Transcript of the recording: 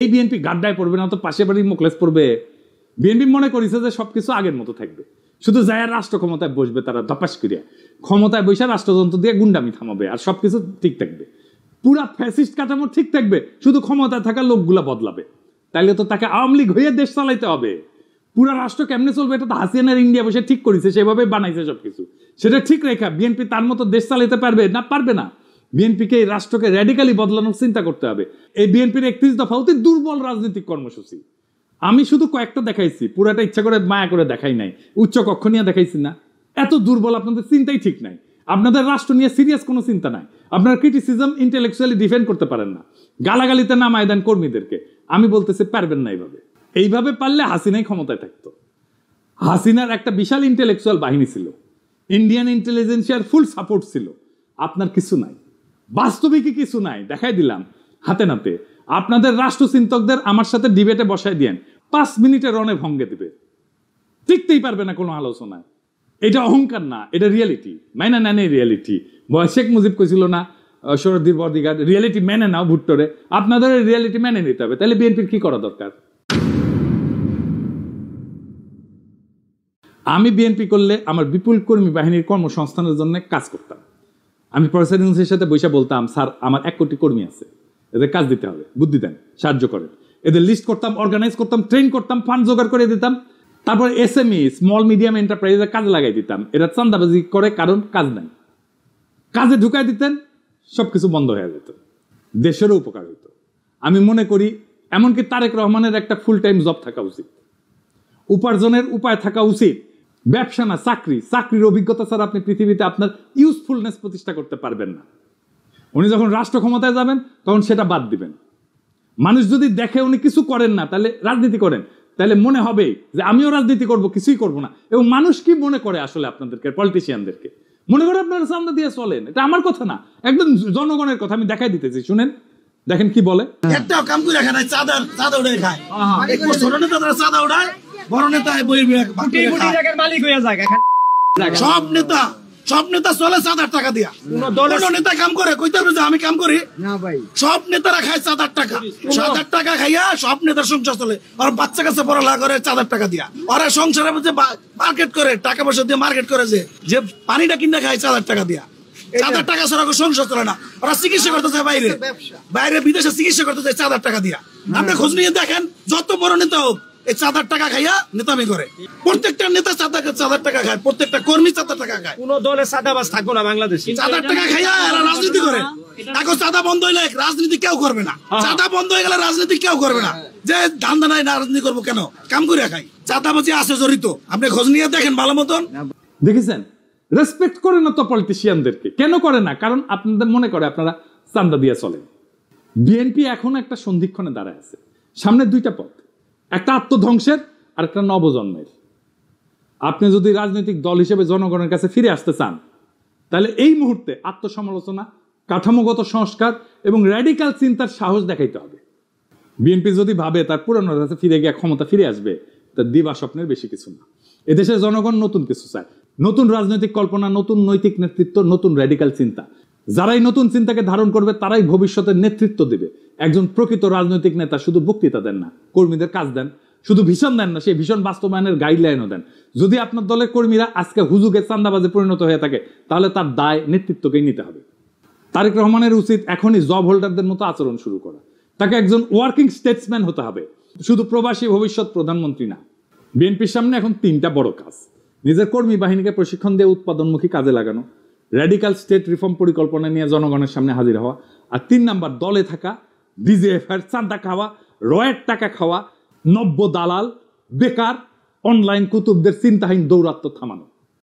এই বিএনপি গাড্ডায় পড়বে না, তো পাশে বাড়ির মোকলেস পড়বে। বিএনপি মনে করেছে যে সবকিছু আগের মতো থাকবে, শুধু যায় রাষ্ট্র ক্ষমতায় বসবে, তারা ধপাস করিয়া ক্ষমতায় বসে রাষ্ট্রযন্ত্র দিয়ে গুন্ডামি থামাবে, আর সবকিছু ঠিক থাকবে, পুরা ফ্যাসিস্ট কাঠামো ঠিক থাকবে, শুধু ক্ষমতায় থাকা লোকগুলা বদলাবে। তাইলে তো তাকে আওয়ামী লীগ হয়ে দেশ চালাইতে হবে। পুরা রাষ্ট্র কেমনে চলবে এটা তো হাসিনার ইন্ডিয়া বসে ঠিক করেছে, সেভাবে বানাইছে সবকিছু। সেটা ঠিক রেখা বিএনপি তার মতো দেশ চালাইতে পারবে না? পারবে না। বিএনপিকে এই রাষ্ট্রকে র্যাডিক্যালি বদলানোর চিন্তা করতে হবে। এই বিএনপির 31 দফা অতি দুর্বল রাজনৈতিক কর্মসূচি। আমি শুধু কয়েকটা দেখাইছি, পুরাটা ইচ্ছা করে মায়া করে দেখাই নাই, উচ্চ কক্ষ নিয়ে দেখাইছি না। এত দুর্বল, আপনাদের চিন্তাই ঠিক নাই, আপনাদের রাষ্ট্র নিয়ে সিরিয়াস কোনো চিন্তা নাই, আপনারা ক্রিটিসিজম ইন্টেলেকচুয়ালি ডিফেন্ড করতে পারেন না, গালাগালিতে নামায় দেন কর্মীদেরকে। আমি বলতেছি পারবেন না। এইভাবে পারলে হাসিনাই ক্ষমতায় থাকতো। হাসিনার একটা বিশাল ইন্টেলেকচুয়াল বাহিনী ছিল, ইন্ডিয়ান ইন্টেলিজেন্সিয়ার ফুল সাপোর্ট ছিল। আপনার কিছু নাই, বাস্তবিকই কিছু নাই। দেখাই দিলাম হাতে নাতে। আপনাদের রাষ্ট্রচিন্তকদের আমার সাথে ডিবেটে বসাই দিয়েন, 5 মিনিটে রণে ভঙ্গে দিবে, টিকতেই পারবে না কোনো আলোচনায়। এটা অহংকার না, এটা রিয়েলিটি। মেনে নেন এই রিয়েলিটি। শেখ মুজিব কইছিল না শরদ্দীর বদিগার, রিয়েলিটি মেনে নাও ভুট্টোরে। আপনাদের রিয়েলিটি মেনে নিতে হবে। তাহলে বিএনপির কি করা দরকার? আমি বিএনপি করলে আমার বিপুল কর্মী বাহিনীর কর্মসংস্থানের জন্য কাজ করতাম। আমি প্রফেসর ইউনূসের সাথে বসে বলতাম, স্যার আমার 1 কোটি কর্মী আছে, এদের কাজ দিতে হবে, বুদ্ধি দেন, সাহায্য করেন। এদের লিস্ট করতাম, অর্গানাইজ করতাম, ট্রেন করতাম, ফান্ড জোগাড় করে দিতাম। তারপর এসএমই স্মল মিডিয়াম এন্টারপ্রাইজে কাজে লাগাই দিতাম। এরা চান্দাবাজি করে, কারণ কাজ নাই। কাজে ঢুকাই দিতেন, সবকিছু বন্ধ হয়ে যেত, দেশেরও উপকার হইতো। আমি মনে করি এমনকি তারেক রহমানের একটা ফুল টাইম জব থাকা উচিত, উপার্জনের উপায় থাকা উচিত। ব্যবসা না, চাকরি। চাকরির অভিজ্ঞতা ছাড়া আপনি পৃথিবীতে আপনার ইউজফুলনেস প্রতিষ্ঠা করতে পারবেন না। উনি যখন রাষ্ট্র ক্ষমতায় যাবেন তখন সেটা বাদ দিবেন। মানুষ যদি দেখে উনি কিছু করেন না, তাহলে রাজনীতি করেন, তাহলে মনে হবে যে আমিও রাজনীতি করব, কিছুই করব না। এবং মানুষ কি মনে করে আসলে আপনাদেরকে, পলিটিশিয়ানদেরকে মনে করে আপনারা চান্দা দিয়ে চলেন। এটা আমার কথা না, একদম জনগণের কথা। আমি দেখাই দিতেছি, শুনেন, দেখেন কি বলে। একটাও কাম করে খায়, চাঁদা উড়ে খায়। ছোট নেতা তারা চাঁদা উড়ায়, বড় নেতা মালিক হয়ে যায়। সব নেতা চলে 7-8 টাকা দিয়া। কোন নেতা কাম করে কইতে হবে যে আমি কাম করি না ভাই? সব নেতারা খায় 7-8 টাকা। 7-8 টাকা খাইয়া সব নেতার সংসার চলে। আর বাচ্চা কাছে পড়ালেখা করে 7-8 টাকা দিয়া। ওরা সংসারের মধ্যে মার্কেট করে, টাকা পয়সা দিয়ে মার্কেট করে, যে পানিটা কিনে খায় 7-8 টাকা দিয়া। 7-8 টাকা ছাড়া সংসার চলে না। ওরা চিকিৎসা করতে যায় বাইরে বিদেশে চিকিৎসা করতে যায় 7-8 টাকা দিয়া। আপনি খোঁজ নিয়ে দেখেন, যত বড় নেতা হোক এই 7-8 টাকা খাইয়া নেতামি করে। প্রত্যেকটা নেতা 7-8 টাকা খায়, প্রত্যেকটা কর্মী 7-8 টাকা খায়। কোন দলে সাদাবাজ থাকবো না বাংলাদেশে। 7-8 টাকা খাইয়া এরা রাজনীতি করে। এখন চাঁদা বন্ধ হইলে রাজনীতি কেউ করবে না। চাঁদা বন্ধ হয়ে গেলে রাজনীতি কেউ করবে না। যে ধান্দা নাই, রাজনীতি করবো কেন? কাম করে খাই। চাঁদাবাজি আছে জড়িত, আপনি খোঁজ নিয়ে দেখেন ভালো মতন। দেখেছেন, রেসপেক্ট করে না তো পলিটিশিয়ানদেরকে। কেন করে না? কারণ আপনাদের মনে করে আপনারা চান্দা দিয়ে চলেন। বিএনপি এখন একটা সন্ধিক্ষণে দাঁড়ায় আছে। সামনে 2টা পথ, একটা আত্মধ্বংসের আর একটা নবজন্মের। আপনি যদি রাজনৈতিক দল হিসেবে জনগণের কাছে ফিরে আসতে চান, তাহলে এই মুহূর্তে আত্মসমালোচনা, কাঠামোগত সংস্কার এবং র্যাডিক্যাল চিন্তার সাহস দেখাইতে হবে। বিএনপি যদি ভাবে তার পুরনো কাছে ফিরে গিয়ে ক্ষমতা ফিরে আসবে, তার দিবা স্বপ্নের বেশি কিছু না। এদেশের জনগণ নতুন কিছু চায়, নতুন রাজনৈতিক কল্পনা, নতুন নৈতিক নেতৃত্ব, নতুন র্যাডিক্যাল চিন্তা। যারাই নতুন চিন্তাকে ধারণ করবে তারাই ভবিষ্যতের নেতৃত্ব দেবে। একজন প্রকৃত রাজনৈতিক নেতা শুধু বক্তৃতা দেন না, কর্মীদের কাজ দেন। শুধু ভীষণ দেন না, সেই ভীষণ বাস্তবায়নের গাইডলাইনও দেন। যদি আপনার দলের কর্মীরা আজকে হুজুগে চান্দাবাজে পরিণত হয়ে থাকে, তাহলে তার দায় নেতৃত্বকেই নিতে হবে। তারেক রহমানের উচিত এখনই জব হোল্ডারদের মতো আচরণ শুরু করা। তাকে একজন ওয়ার্কিং স্টেটসম্যান হতে হবে, শুধু প্রবাসী ভবিষ্যৎ প্রধানমন্ত্রী না। বিএনপির সামনে এখন 3টা বড় কাজ: নিজের কর্মী বাহিনীকে প্রশিক্ষণ দিয়ে উৎপাদনমুখী কাজে লাগানো, র্যাডিক্যাল স্টেট রিফর্ম পরিকল্পনা নিয়ে জনগণের সামনে হাজির হওয়া, আর 3 নাম্বার দলে থাকা ডিজিএফআর চাঁদা খাওয়া, রয়ের টাকা খাওয়া, নব্য দালাল, বেকার, অনলাইন কুতুবদের চিন্তাহীন দৌরাত্ম্য থামানো।